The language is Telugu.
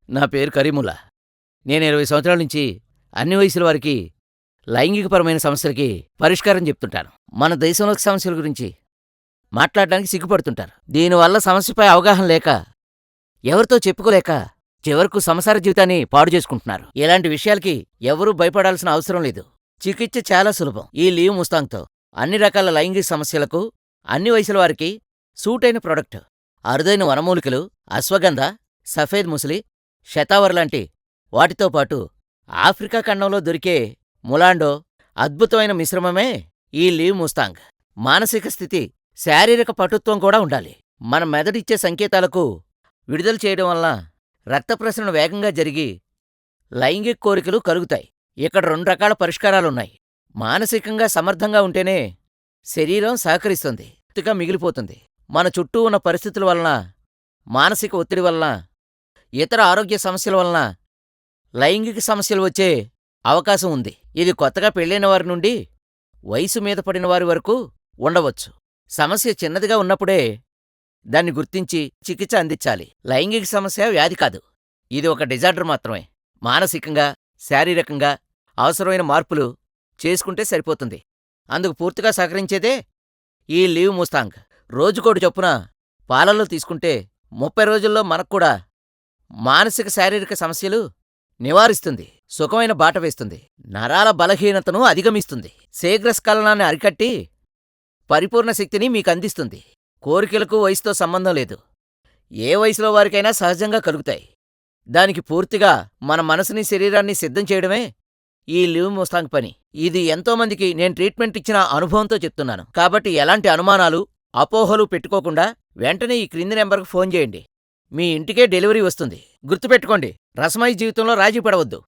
నా పేరు కరీముల్లా. నేను 20 సంవత్సరాల నుంచి అన్ని వయసుల వారికి లైంగికపరమైన సమస్యలకి పరిష్కారం చెప్తుంటాను. మన దేశంలో సమస్యల గురించి మాట్లాడడానికి సిగ్గుపడుతుంటారు. దీనివల్ల సమస్యపై అవగాహన లేక, ఎవరితో చెప్పుకోలేక చివరకు సంసార జీవితాన్ని పాడు చేసుకుంటున్నారు. ఇలాంటి విషయాలకి ఎవరూ భయపడాల్సిన అవసరం లేదు. చికిత్స చాలా సులభం. ఈ లీవ్ ముస్తాంగ్తో అన్ని రకాల లైంగిక సమస్యలకు అన్ని వయసుల వారికి సూటైన ప్రొడక్ట్. అరుదైన వనమూలికలు, అశ్వగంధ, సఫేద్ ముసలి, శతావర్ లాంటి వాటితో పాటు ఆఫ్రికా ఖండంలో దొరికే ములాండో అద్భుతమైన మిశ్రమమే ఈ లీవ్ ముస్తాంగ్. మానసిక స్థితి, శారీరక పటుత్వం కూడా ఉండాలి. మన మెదడిచ్చే సంకేతాలకు విడుదల చేయడం వలన రక్త ప్రసరణ వేగంగా జరిగి లైంగిక కోరికలు కలుగుతాయి. ఇక్కడ 2 రకాల పరిష్కారాలున్నాయి. మానసికంగా సమర్థంగా ఉంటేనే శరీరం సహకరిస్తుంది, పూర్తిగా మిగిలిపోతుంది. మన చుట్టూ ఉన్న పరిస్థితుల వలన, మానసిక ఒత్తిడి వలన, ఇతర ఆరోగ్య సమస్యల వలన లైంగిక సమస్యలు వచ్చే అవకాశం ఉంది. ఇది కొత్తగా పెళ్ళైన వారి నుండి వయసు మీద పడిన వారి వరకు ఉండవచ్చు. సమస్య చిన్నదిగా ఉన్నప్పుడే దాన్ని గుర్తించి చికిత్స అందించాలి. లైంగిక సమస్య వ్యాధి కాదు, ఇది ఒక డిజార్డర్ మాత్రమే. మానసికంగా, శారీరకంగా అవసరమైన మార్పులు చేసుకుంటే సరిపోతుంది. అందుకు పూర్తిగా సహకరించేదే ఈ లీవ్ ముస్తాంగ్. రోజుకోటి చొప్పున పాలల్లో తీసుకుంటే 30 రోజుల్లో మనక్కూడా మానసిక, శారీరక సమస్యలు నివారిస్తుంది, సుఖమైన బాట వేస్తుంది, నరాల బలహీనతను అధిగమిస్తుంది, శీఘ్రస్ఖలనాన్ని అరికట్టి పరిపూర్ణ శక్తిని మీకందిస్తుంది. కోరికలకు వయసుతో సంబంధం లేదు. ఏ వయసులో వారికైనా సహజంగా కలుగుతాయి. దానికి పూర్తిగా మన మనసుని, శరీరాన్ని సిద్ధం చేయడమే ఈ లీవ్ ముస్తాంగ్ పని. ఇది ఎంతోమందికి నేను ట్రీట్మెంట్ ఇచ్చిన అనుభవంతో చెప్తున్నాను. కాబట్టి ఎలాంటి అనుమానాలు, అపోహలు పెట్టుకోకుండా వెంటనే ఈ క్రింది నెంబర్కు ఫోన్ చేయండి. మీ ఇంటికే డెలివరీ వస్తుంది. గుర్తుపెట్టుకోండి, రసమయ జీవితంలో రాజీ పడవద్దు.